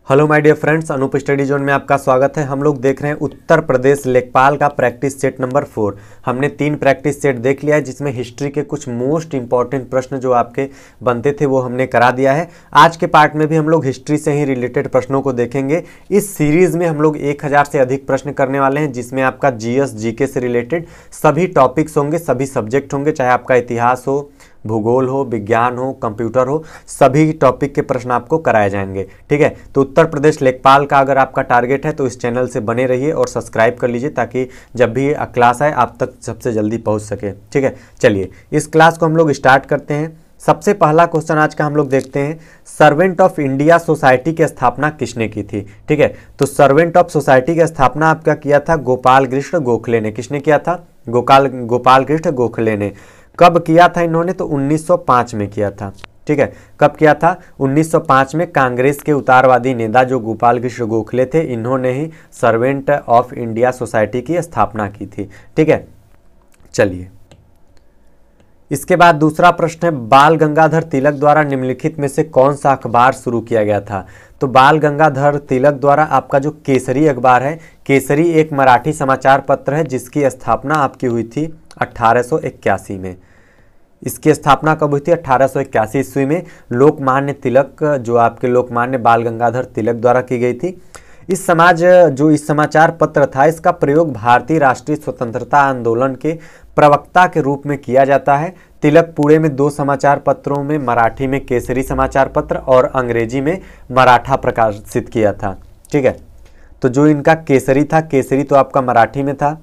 Hello my dear friends, Anoop study zone में आपका स्वागत है। हम लोग देख रहे हैं उत्तर प्रदेश लेखपाल का प्रैक्टिस सेट नंबर 4। हमने 3 प्रैक्टिस सेट देख लिया है, जिसमें हिस्ट्री के कुछ मोस्ट इंपॉर्टेंट प्रश्न जो आपके बनते थे वो हमने करा दिया है। आज के पार्ट में भी हम लोग हिस्ट्री से ही रिलेटेड प्रश्नों को देखेंगे। इस सीरीज में हम लोग 1000 से अधिक प्रश्न करने वाले हैं, जिसमें आपका जीएस जीके से रिलेटेड सभी टॉपिक्स होंगे, सभी सब्जेक्ट होंगे, चाहे आपका इतिहास हो, भूगोल हो, विज्ञान हो, कंप्यूटर हो, सभी टॉपिक के प्रश्न आपको कराए जाएंगे। ठीक है, तो उत्तर प्रदेश लेखपाल का अगर आपका टारगेट है तो इस चैनल से बने रहिए और सब्सक्राइब कर लीजिए, ताकि जब भी क्लास आए आप तक सबसे जल्दी पहुंच सके। ठीक है, चलिए इस क्लास को हम लोग स्टार्ट करते हैं। सबसे पहला क्वेश्चन आज का हम लोग देखते हैं, सर्वेंट ऑफ इंडिया सोसाइटी की स्थापना किसने की थी। ठीक है, तो सर्वेंट ऑफ सोसाइटी की स्थापना आपका किया था गोपाल कृष्ण गोखले ने। किसने किया था? गोपाल कृष्ण गोखले ने। कब किया था इन्होंने? तो 1905 में किया था। ठीक है, कब किया था? 1905 में। कांग्रेस के उदारवादी नेता जो गोपाल कृष्ण गोखले थे, इन्होंने ही सर्वेंट ऑफ इंडिया सोसाइटी की स्थापना की थी। ठीक है, चलिए इसके बाद दूसरा प्रश्न है, बाल गंगाधर तिलक द्वारा निम्नलिखित में से कौन सा अखबार शुरू किया गया था। तो बाल गंगाधर तिलक द्वारा आपका जो केसरी अखबार है, केसरी एक मराठी समाचार पत्र है, जिसकी स्थापना आपकी हुई थी 1881 में। इसकी स्थापना कब हुई थी? 1881 ईस्वी में लोकमान्य तिलक, जो आपके लोकमान्य बाल गंगाधर तिलक द्वारा की गई थी। इस समाचार पत्र था, इसका प्रयोग भारतीय राष्ट्रीय स्वतंत्रता आंदोलन के प्रवक्ता के रूप में किया जाता है। तिलक पुणे में 2 समाचार पत्रों में, मराठी में केसरी समाचार पत्र और अंग्रेजी में मराठा प्रकाशित किया था। ठीक है, तो जो इनका केसरी था, केसरी तो आपका मराठी में था।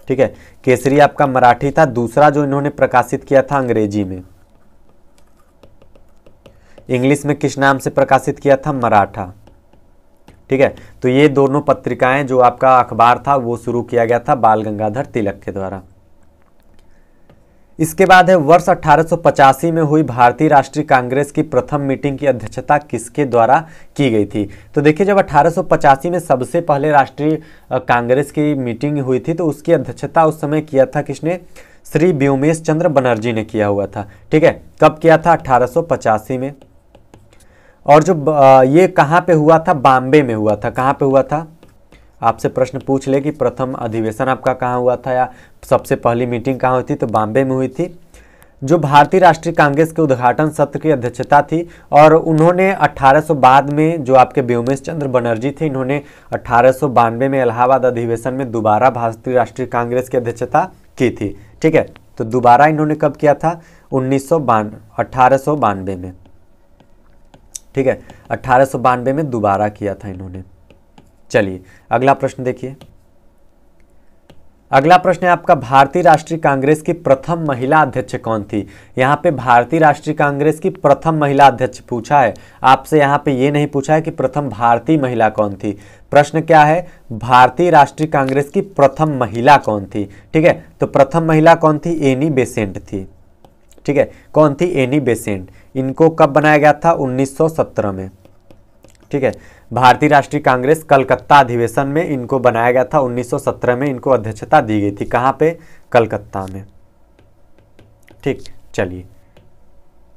ठीक है, केसरी आपका मराठी था। दूसरा जो इन्होंने प्रकाशित किया था अंग्रेजी में, इंग्लिश में किस नाम से प्रकाशित किया था? मराठा। ठीक है, तो ये दोनों पत्रिकाएं, जो आपका अखबार था, वो शुरू किया गया था बाल गंगाधर तिलक के द्वारा। इसके बाद है, वर्ष 1885 में हुई भारतीय राष्ट्रीय कांग्रेस की प्रथम मीटिंग की अध्यक्षता किसके द्वारा की गई थी। तो देखिए, जब 1885 में सबसे पहले राष्ट्रीय कांग्रेस की मीटिंग हुई थी, तो उसकी अध्यक्षता उस समय किया था किसने? श्री व्योमेश चंद्र बनर्जी ने किया हुआ था। ठीक है, कब किया था? 1885 में। और जो ये कहाँ पे हुआ था? बॉम्बे में हुआ था। कहाँ पे हुआ था? आपसे प्रश्न पूछ ले कि प्रथम अधिवेशन आपका कहाँ हुआ था या सबसे पहली मीटिंग कहाँ हुई थी, तो बॉम्बे में हुई थी। जो भारतीय राष्ट्रीय कांग्रेस के उद्घाटन सत्र की अध्यक्षता थी, और उन्होंने 1800 बाद में, जो आपके व्योमेश चंद्र बनर्जी थे, इन्होंने 1892 में इलाहाबाद अधिवेशन में दोबारा भारतीय राष्ट्रीय कांग्रेस की अध्यक्षता की थी। ठीक है, तो दोबारा इन्होंने कब किया था? 1892 में। ठीक है, 1892 में दोबारा किया था इन्होंने। चलिए अगला प्रश्न देखिए। अगला प्रश्न है आपका, भारतीय राष्ट्रीय कांग्रेस की प्रथम महिला अध्यक्ष कौन थी। यहाँ पे भारतीय राष्ट्रीय कांग्रेस की प्रथम महिला अध्यक्ष पूछा है आपसे। यहाँ पे ये नहीं पूछा है कि प्रथम भारतीय महिला कौन थी। प्रश्न क्या है? भारतीय राष्ट्रीय कांग्रेस की प्रथम महिला कौन थी। ठीक है, तो प्रथम महिला कौन थी? एनी बेसेंट थी। ठीक है, कौन थी? Annie Besant. इनको कब बनाया गया था? 1917 में। ठीक है, भारतीय राष्ट्रीय कांग्रेस कलकत्ता अधिवेशन में इनको बनाया गया था। 1917 में इनको अध्यक्षता दी गई थी। कहाँ पे? कलकत्ता में। ठीक, चलिए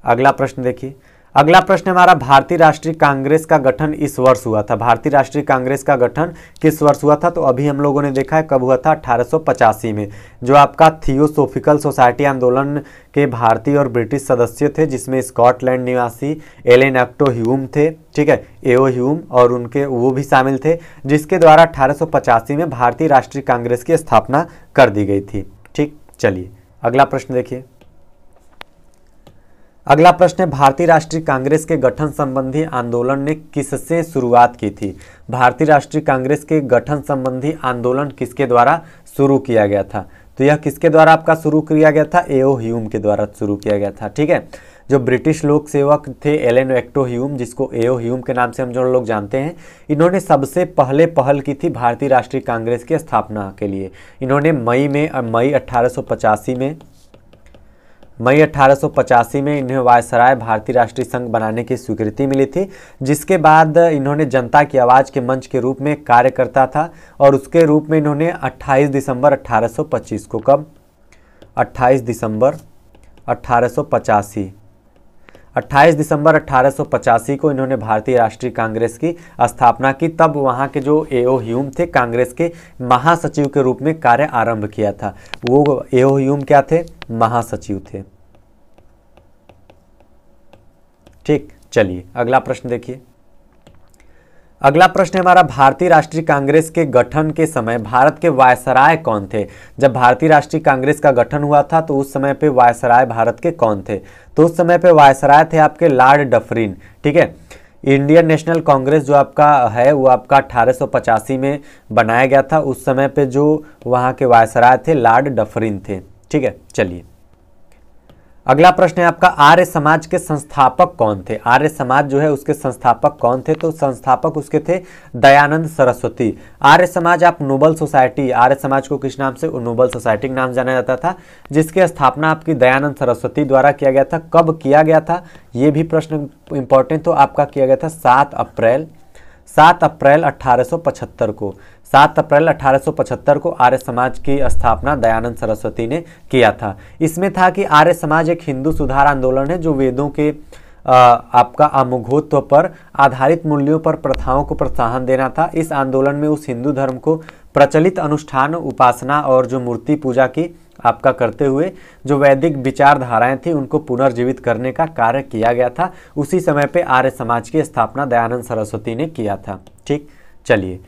अगला प्रश्न देखिए। अगला प्रश्न हमारा, भारतीय राष्ट्रीय कांग्रेस का गठन इस वर्ष हुआ था। भारतीय राष्ट्रीय कांग्रेस का गठन किस वर्ष हुआ था? तो अभी हम लोगों ने देखा है कब हुआ था? 1885 में। जो आपका थियोसोफिकल सोसाइटी आंदोलन के भारतीय और ब्रिटिश सदस्य थे, जिसमें स्कॉटलैंड निवासी एलन एक्टो ह्यूम थे। ठीक है, एओ ह्यूम और उनके वो भी शामिल थे, जिसके द्वारा 1885 में भारतीय राष्ट्रीय कांग्रेस की स्थापना कर दी गई थी। ठीक, चलिए अगला प्रश्न देखिए। अगला प्रश्न है, भारतीय राष्ट्रीय कांग्रेस के गठन संबंधी आंदोलन ने किससे शुरुआत की थी। भारतीय राष्ट्रीय कांग्रेस के गठन संबंधी आंदोलन किसके द्वारा शुरू किया गया था? तो यह किसके द्वारा आपका शुरू किया गया था? एओ ह्यूम के द्वारा शुरू किया गया था। ठीक है, जो ब्रिटिश लोक सेवक थे एलन एक्टो ह्यूम, जिसको एओ ह्यूम के नाम से हम जो लोग जानते हैं, इन्होंने सबसे पहले पहल की थी भारतीय राष्ट्रीय कांग्रेस की स्थापना के लिए। इन्होंने मई 1885 में इन्हें वायसराय भारतीय राष्ट्रीय संघ बनाने की स्वीकृति मिली थी, जिसके बाद इन्होंने जनता की आवाज़ के मंच के रूप में कार्य करता था, और उसके रूप में इन्होंने 28 दिसंबर 1825 को, कब? 28 दिसंबर 1885 28 दिसंबर 1885 को इन्होंने भारतीय राष्ट्रीय कांग्रेस की स्थापना की। तब वहाँ के जो एओ ह्यूम थे कांग्रेस के महासचिव के रूप में कार्य आरंभ किया था। वो एओ ह्यूम क्या थे? महासचिव थे। ठीक, चलिए अगला प्रश्न देखिए। अगला प्रश्न हमारा, भारतीय राष्ट्रीय कांग्रेस के गठन के समय भारत के वायसराय कौन थे? जब भारतीय राष्ट्रीय कांग्रेस का गठन हुआ था तो उस समय पे वायसराय भारत के कौन थे? तो उस समय पे वायसराय थे आपके लॉर्ड डफरिन। ठीक है, इंडियन नेशनल कांग्रेस जो आपका है वो आपका 1885 में बनाया गया था। उस समय पे जो वहाँ के वायसराय थे लॉर्ड डफरिन थे। ठीक है, चलिए अगला प्रश्न है आपका, आर्य समाज के संस्थापक कौन थे? आर्य समाज जो है उसके संस्थापक कौन थे? तो संस्थापक उसके थे दयानंद सरस्वती। आर्य समाज आप नोबल सोसाइटी, आर्य समाज को किस नाम से? नोबल सोसाइटी के नाम जाना जाता था, जिसकी स्थापना आपकी दयानंद सरस्वती द्वारा किया गया था। कब किया गया था? ये भी प्रश्न इंपॉर्टेंट तो आपका किया गया था 7 अप्रैल 1875 को। 7 अप्रैल 1875 को आर्य समाज की स्थापना दयानंद सरस्वती ने किया था। इसमें था कि आर्य समाज एक हिंदू सुधार आंदोलन है जो वेदों के आपका आमुखत्व पर आधारित मूल्यों पर प्रथाओं को प्रोत्साहन देना था। इस आंदोलन में उस हिंदू धर्म को प्रचलित अनुष्ठान, उपासना और जो मूर्ति पूजा की आपका करते हुए जो वैदिक विचारधाराएं थी उनको पुनर्जीवित करने का कार्य किया गया था। उसी समय पे आर्य समाज की स्थापना दयानंद सरस्वती ने किया था। ठीक, चलिए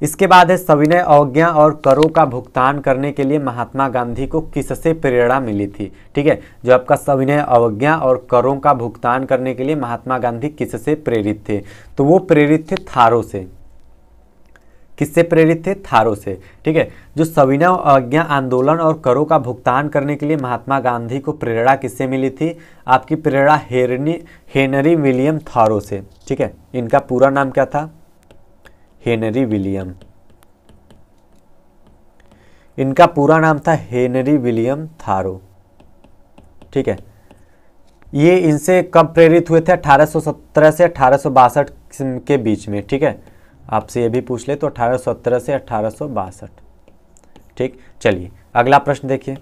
इसके बाद है, सविनय अवज्ञा और करों का भुगतान करने के लिए महात्मा गांधी को किससे प्रेरणा मिली थी? ठीक है, जो आपका सविनय अवज्ञा और करों का भुगतान करने के लिए महात्मा गांधी किससे प्रेरित थे? तो वो प्रेरित थे थारों से। किससे प्रेरित थे? थारों से। ठीक है, जो सविनय अवज्ञा आंदोलन और करों का भुगतान करने के लिए महात्मा गांधी को प्रेरणा किससे मिली थी? आपकी प्रेरणा हेनरी विलियम थारो से। ठीक है, इनका पूरा नाम क्या था? Henry William. इनका पूरा नाम था हेनरी विलियम थारो। ठीक है, ये इनसे कब प्रेरित हुए थे? 1817 से 1862 के बीच में। ठीक है, आपसे ये भी पूछ ले तो 1817 से 1862। ठीक, चलिए अगला प्रश्न देखिए।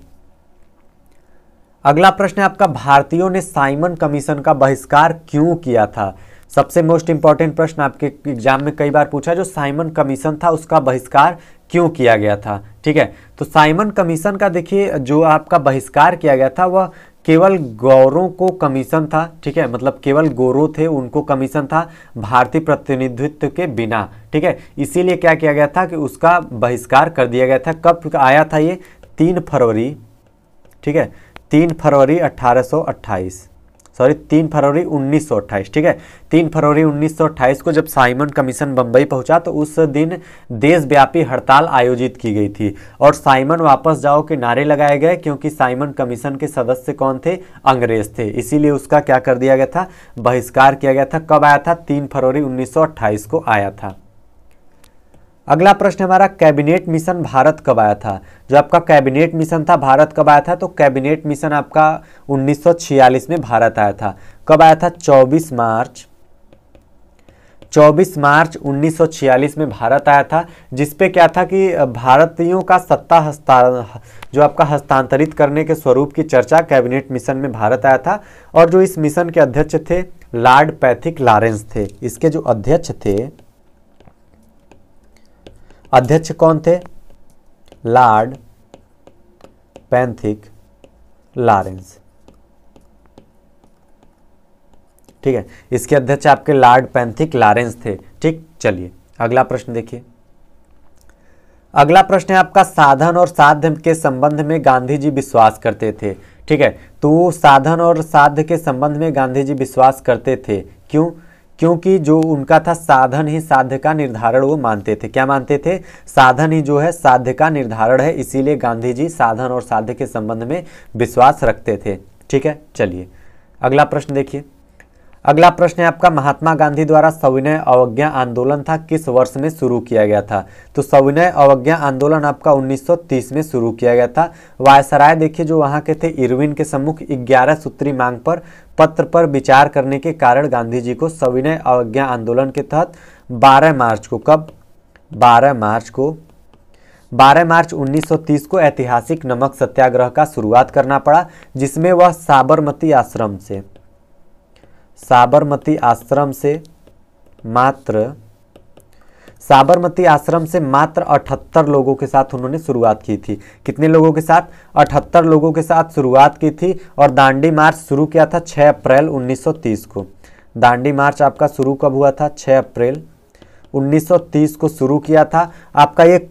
अगला प्रश्न है आपका, भारतीयों ने साइमन कमीशन का बहिष्कार क्यों किया था? सबसे मोस्ट इंपॉर्टेंट प्रश्न आपके एग्जाम में कई बार पूछा, जो साइमन कमीशन था उसका बहिष्कार क्यों किया गया था? ठीक है, तो साइमन कमीशन का देखिए जो आपका बहिष्कार किया गया था वह केवल गौरों को कमीशन था। ठीक है, मतलब केवल गोरों थे उनको कमीशन था, भारतीय प्रतिनिधित्व के बिना। ठीक है, इसीलिए क्या किया गया था कि उसका बहिष्कार कर दिया गया था। कब आया था ये? 3 फरवरी। ठीक है, 3 फरवरी 1828, सॉरी 3 फरवरी 1928। ठीक है, 3 फरवरी 1928 को जब साइमन कमीशन बंबई पहुंचा तो उस दिन देशव्यापी हड़ताल आयोजित की गई थी और साइमन वापस जाओ के नारे लगाए गए, क्योंकि साइमन कमीशन के सदस्य कौन थे? अंग्रेज थे। इसीलिए उसका क्या कर दिया गया था? बहिष्कार किया गया था। कब आया था? 3 फरवरी 1928 को आया था। अगला प्रश्न हमारा, कैबिनेट मिशन भारत कब आया था? जो आपका कैबिनेट मिशन था भारत कब आया था? तो कैबिनेट मिशन आपका 1946 में भारत आया था। कब आया था? 24 मार्च 1946 में भारत आया था, जिसपे क्या था कि भारतीयों का सत्ता जो आपका हस्तांतरित करने के स्वरूप की चर्चा कैबिनेट मिशन में भारत आया था। और जो इस मिशन के अध्यक्ष थे लॉर्ड पैथिक लॉरेंस थे। इसके जो अध्यक्ष थे, अध्यक्ष कौन थे? Lord Pethick Lawrence. ठीक है, इसके अध्यक्ष आपके लॉर्ड पैथिक लॉरेंस थे। ठीक, चलिए अगला प्रश्न देखिए। अगला प्रश्न है आपका, साधन और साध्य के संबंध में गांधी जी विश्वास करते थे। ठीक है, तो साधन और साध्य के संबंध में गांधी जी विश्वास करते थे। क्यों? क्योंकि जो उनका था साधन ही साध्य का निर्धारण वो मानते थे। क्या मानते थे? साधन ही जो है साध्य का निर्धारण है, इसीलिए गांधी जी साधन और साध्य के संबंध में विश्वास रखते थे। ठीक है, चलिए अगला प्रश्न देखिए। अगला प्रश्न है आपका, महात्मा गांधी द्वारा सविनय अवज्ञा आंदोलन था किस वर्ष में शुरू किया गया था? तो सविनय अवज्ञा आंदोलन आपका 1930 में शुरू किया गया था। वायसराय देखिए जो वहां के थे इरविन के सम्मुख 11 सूत्री मांग पर पत्र पर विचार करने के कारण गांधी जी को सविनय अवज्ञा आंदोलन के तहत 12 मार्च को, कब? 12 मार्च 1930 को ऐतिहासिक नमक सत्याग्रह का शुरुआत करना पड़ा, जिसमें वह साबरमती आश्रम से साबरमती आश्रम से मात्र 78 लोगों के साथ उन्होंने शुरुआत की थी। कितने लोगों के साथ? 78 लोगों के साथ शुरुआत की थी। और दांडी मार्च शुरू किया था 6 अप्रैल 1930 को। दांडी मार्च आपका शुरू कब हुआ था? 6 अप्रैल 1930 को शुरू किया था आपका ये।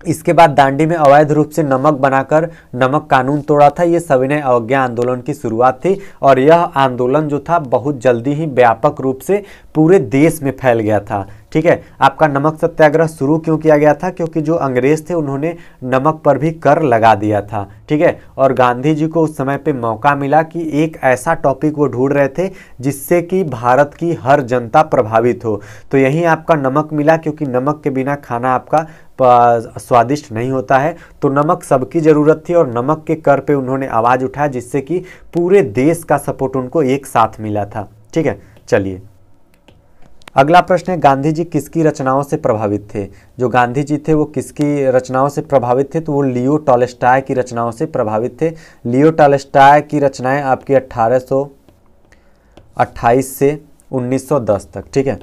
इसके बाद दांडी में अवैध रूप से नमक बनाकर नमक कानून तोड़ा था। ये सविनय अवज्ञा आंदोलन की शुरुआत थी और यह आंदोलन जो था बहुत जल्दी ही व्यापक रूप से पूरे देश में फैल गया था। ठीक है, आपका नमक सत्याग्रह शुरू क्यों किया गया था? क्योंकि जो अंग्रेज थे उन्होंने नमक पर भी कर लगा दिया था। ठीक है, और गांधी जी को उस समय पे मौका मिला कि एक ऐसा टॉपिक वो ढूंढ रहे थे जिससे कि भारत की हर जनता प्रभावित हो, तो यही आपका नमक मिला। क्योंकि नमक के बिना खाना आपका स्वादिष्ट नहीं होता है, तो नमक सबकी ज़रूरत थी और नमक के कर पे उन्होंने आवाज़ उठाया, जिससे कि पूरे देश का सपोर्ट उनको एक साथ मिला था। ठीक है, चलिए अगला प्रश्न है, गांधी जी किसकी रचनाओं से प्रभावित थे? जो गांधी जी थे वो किसकी रचनाओं से प्रभावित थे? तो वो लियो टॉल्स्टॉय की रचनाओं से प्रभावित थे। लियो टॉल्स्टॉय की रचनाएं आपकी 1828 से 1910 तक। ठीक है,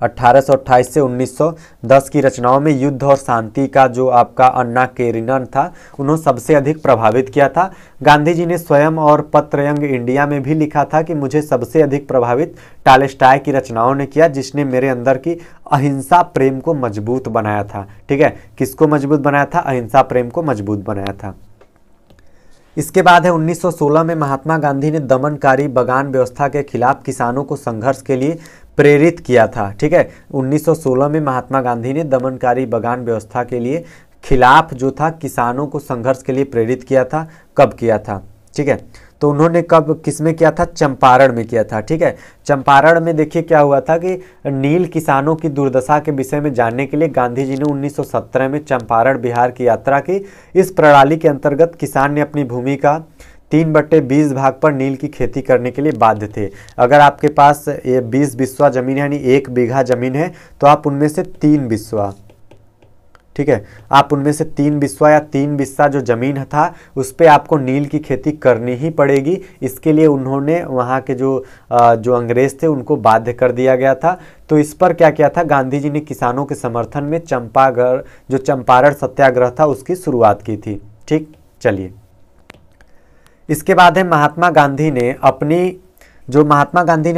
1828 से 1910 की रचनाओं में युद्ध और शांति का जो आपका अन्ना केरिनन था, उन्होंने सबसे अधिक प्रभावित किया था। गांधी जी ने स्वयं और पत्र यंग इंडिया में भी लिखा था कि मुझे सबसे अधिक प्रभावित टॉल्स्टॉय की रचनाओं ने किया, जिसने मेरे अंदर की अहिंसा प्रेम को मजबूत बनाया था। ठीक है, किसको मजबूत बनाया था? अहिंसा प्रेम को मजबूत बनाया था। इसके बाद है 1916 में महात्मा गांधी ने दमनकारी बगान व्यवस्था के खिलाफ किसानों को संघर्ष के लिए प्रेरित किया था। ठीक है, 1916 में महात्मा गांधी ने दमनकारी बगान व्यवस्था के लिए खिलाफ जो था किसानों को संघर्ष के लिए प्रेरित किया था। कब किया था? ठीक है, तो उन्होंने कब किस में किया था? चंपारण में किया था। ठीक है, चंपारण में देखिए क्या हुआ था कि नील किसानों की दुर्दशा के विषय में जानने के लिए गांधी जी ने 1917 में चंपारण बिहार की यात्रा की। इस प्रणाली के अंतर्गत किसान ने अपनी भूमि का 3/20 भाग पर नील की खेती करने के लिए बाध्य थे। अगर आपके पास ये 20 बिस्वा जमीन है, यानी 1 बीघा जमीन है, तो आप उनमें से 3 बिस्वा, ठीक है, आप उनमें से 3 बिस्वा या 3 बिस्सा जो जमीन था उस पर आपको नील की खेती करनी ही पड़ेगी। इसके लिए उन्होंने वहाँ के जो अंग्रेज थे उनको बाध्य कर दिया गया था। तो इस पर क्या किया था? गांधी जी ने किसानों के समर्थन में चंपारण सत्याग्रह था उसकी शुरुआत की थी। ठीक, चलिए इसके बाद है महात्मा गांधी ने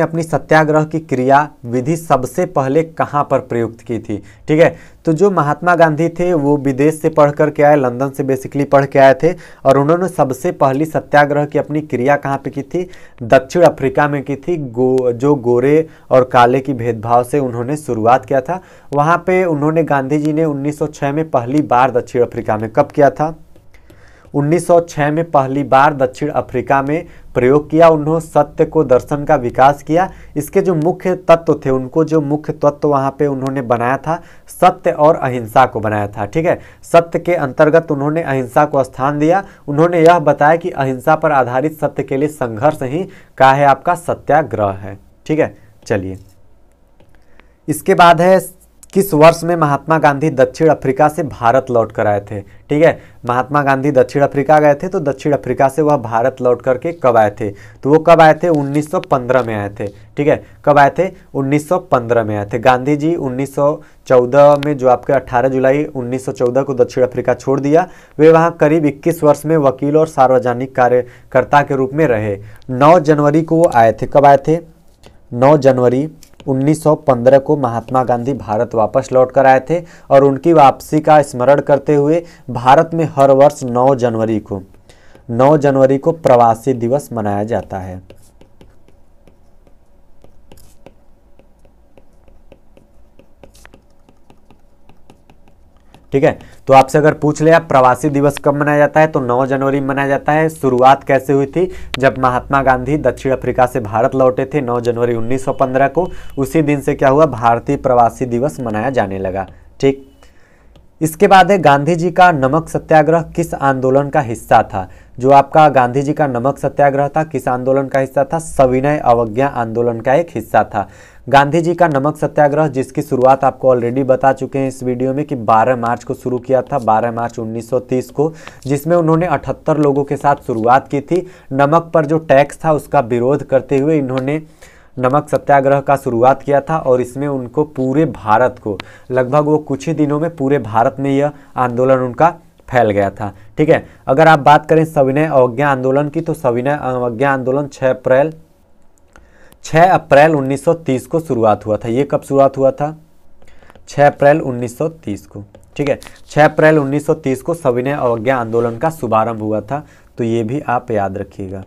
अपनी सत्याग्रह की क्रिया विधि सबसे पहले कहाँ पर प्रयुक्त की थी? ठीक है, तो जो महात्मा गांधी थे वो विदेश से पढ़ कर के आए, लंदन से बेसिकली पढ़ के आए थे, और उन्होंने सबसे पहली सत्याग्रह की अपनी क्रिया कहाँ पे की थी? दक्षिण अफ्रीका में की थी। जो गोरे और काले की भेदभाव से उन्होंने शुरुआत किया था। वहाँ पे उन्होंने गांधी जी ने 1906 में पहली बार दक्षिण अफ्रीका में कब किया था? 1906 में पहली बार दक्षिण अफ्रीका में प्रयोग किया। उन्होंने सत्य को दर्शन का विकास किया। इसके जो मुख्य तत्व थे, उनको जो मुख्य तत्व वहाँ पे उन्होंने बनाया था, सत्य और अहिंसा को बनाया था। ठीक है, सत्य के अंतर्गत उन्होंने अहिंसा को स्थान दिया। उन्होंने यह बताया कि अहिंसा पर आधारित सत्य के लिए संघर्ष ही का है आपका सत्याग्रह है। ठीक है, चलिए इसके बाद है किस वर्ष में महात्मा गांधी दक्षिण अफ्रीका से भारत लौट कर आए थे? ठीक है, महात्मा गांधी दक्षिण अफ्रीका गए थे, तो दक्षिण अफ्रीका से वह भारत लौट करके कब आए थे? तो वो कब आए थे? 1915 में आए थे। ठीक है, कब आए थे? 1915 में आए थे। गांधी जी 1914 में, जो आपके 18 जुलाई 1914 को दक्षिण अफ्रीका छोड़ दिया, वे वहाँ करीब 21 वर्ष में वकील और सार्वजनिक कार्यकर्ता के रूप में रहे। 9 जनवरी को वो आए थे। कब आए थे? 9 जनवरी 1915 को महात्मा गांधी भारत वापस लौट कर आए थे, और उनकी वापसी का स्मरण करते हुए भारत में हर वर्ष 9 जनवरी को प्रवासी दिवस मनाया जाता है। ठीक है, तो आपसे अगर पूछ ले आप प्रवासी दिवस कब मनाया जाता है, तो 9 जनवरी में मनाया जाता है। शुरुआत कैसे हुई थी? जब महात्मा गांधी दक्षिण अफ्रीका से भारत लौटे थे 9 जनवरी 1915 को, उसी दिन से क्या हुआ? भारतीय प्रवासी दिवस मनाया जाने लगा। ठीक, इसके बाद है गांधी जी का नमक सत्याग्रह किस आंदोलन का हिस्सा था? जो आपका गांधी जी का नमक सत्याग्रह था किस आंदोलन का हिस्सा था? सविनय अवज्ञा आंदोलन का एक हिस्सा था। गांधी जी का नमक सत्याग्रह, जिसकी शुरुआत आपको ऑलरेडी बता चुके हैं इस वीडियो में कि 12 मार्च को शुरू किया था, 12 मार्च 1930 को, जिसमें उन्होंने 78 लोगों के साथ शुरुआत की थी। नमक पर जो टैक्स था उसका विरोध करते हुए इन्होंने नमक सत्याग्रह का शुरुआत किया था और इसमें उनको पूरे भारत को, लगभग वो कुछ ही दिनों में पूरे भारत में यह आंदोलन उनका फैल गया था। ठीक है, अगर आप बात करें सविनय अवज्ञा आंदोलन की, तो सविनय अवज्ञा आंदोलन 6 अप्रैल 1930 को शुरुआत हुआ था। ये कब शुरुआत हुआ था? 6 अप्रैल 1930 को। ठीक है, 6 अप्रैल 1930 को सविनय अवज्ञा आंदोलन का शुभारंभ हुआ था, तो ये भी आप याद रखिएगा।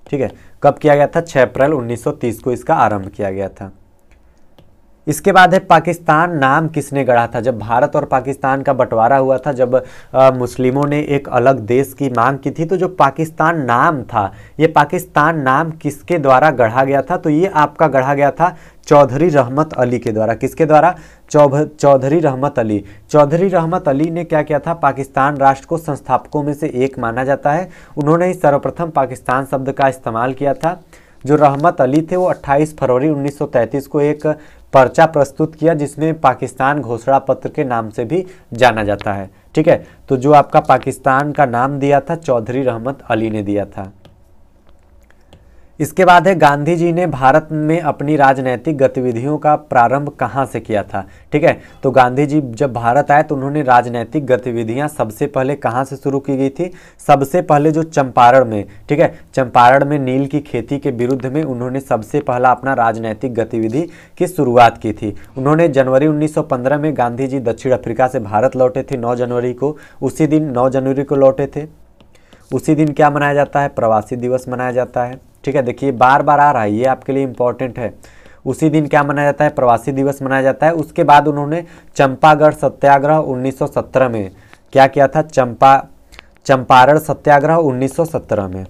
ठीक है, कब किया गया था? 6 अप्रैल 1930 को इसका आरंभ किया गया था। इसके बाद है पाकिस्तान नाम किसने गढ़ा था? जब भारत और पाकिस्तान का बंटवारा हुआ था, जब मुस्लिमों ने एक अलग देश की मांग की थी, तो जो पाकिस्तान नाम था, ये पाकिस्तान नाम किसके द्वारा गढ़ा गया था? तो ये आपका गढ़ा गया था चौधरी रहमत अली के द्वारा। किसके द्वारा? चौधरी रहमत अली। चौधरी रहमत अली ने क्या किया था? पाकिस्तान राष्ट्र को संस्थापकों में से एक माना जाता है। उन्होंने ही सर्वप्रथम पाकिस्तान शब्द का इस्तेमाल किया था। जो रहमत अली थे वो 28 फरवरी 1933 को एक पर्चा प्रस्तुत किया, जिसमें पाकिस्तान घोषणा पत्र के नाम से भी जाना जाता है। ठीक है, तो जो आपका पाकिस्तान का नाम दिया था चौधरी रहमत अली ने दिया था। इसके बाद है गांधी जी ने भारत में अपनी राजनीतिक गतिविधियों का प्रारंभ कहाँ से किया था? ठीक है, तो गांधी जी जब भारत आए तो उन्होंने राजनीतिक गतिविधियां सबसे पहले कहाँ से शुरू की गई थी? सबसे पहले जो चंपारण में, ठीक है, चंपारण में नील की खेती के विरुद्ध में उन्होंने सबसे पहला अपना राजनीतिक गतिविधि की शुरुआत की थी। उन्होंने जनवरी 1915 में गांधी जी दक्षिण अफ्रीका से भारत लौटे थे 9 जनवरी को। उसी दिन 9 जनवरी को लौटे थे। उसी दिन क्या मनाया जाता है? प्रवासी दिवस मनाया जाता है। ठीक है, देखिए बार बार आ रहा है, ये आपके लिए इंपॉर्टेंट है। उसी दिन क्या मनाया जाता है? प्रवासी दिवस मनाया जाता है। उसके बाद उन्होंने चंपागढ़ सत्याग्रह 1917 में क्या किया था? चंपारण सत्याग्रह 1917 में।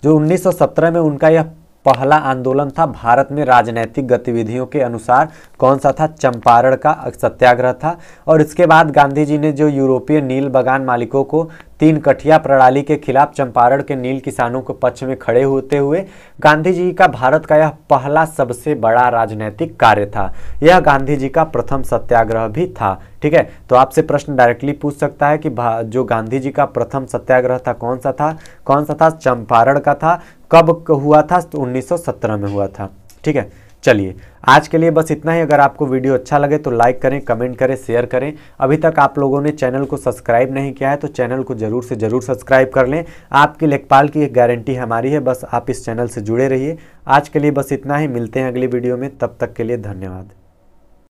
जो 1917 में उनका यह पहला आंदोलन था भारत में राजनीतिक गतिविधियों के अनुसार। कौन सा था? चंपारण का सत्याग्रह था। और इसके बाद गांधी जी ने जो यूरोपीय नील बागान मालिकों को 3 कठिया प्रणाली के खिलाफ चंपारण के नील किसानों के पक्ष में खड़े होते हुए गांधी जी का भारत का यह पहला सबसे बड़ा राजनीतिक कार्य था। यह गांधी जी का प्रथम सत्याग्रह भी था। ठीक है, तो आपसे प्रश्न डायरेक्टली पूछ सकता है कि जो गांधी जी का प्रथम सत्याग्रह था कौन सा था? कौन सा था? चंपारण का था। कब हुआ था? 1917 में हुआ था। ठीक है, चलिए आज के लिए बस इतना ही। अगर आपको वीडियो अच्छा लगे तो लाइक करें, कमेंट करें, शेयर करें। अभी तक आप लोगों ने चैनल को सब्सक्राइब नहीं किया है तो चैनल को जरूर से जरूर सब्सक्राइब कर लें। आपकी लेखपाल की एक गारंटी हमारी है, बस आप इस चैनल से जुड़े रहिए। आज के लिए बस इतना ही, मिलते हैं अगली वीडियो में, तब तक के लिए धन्यवाद।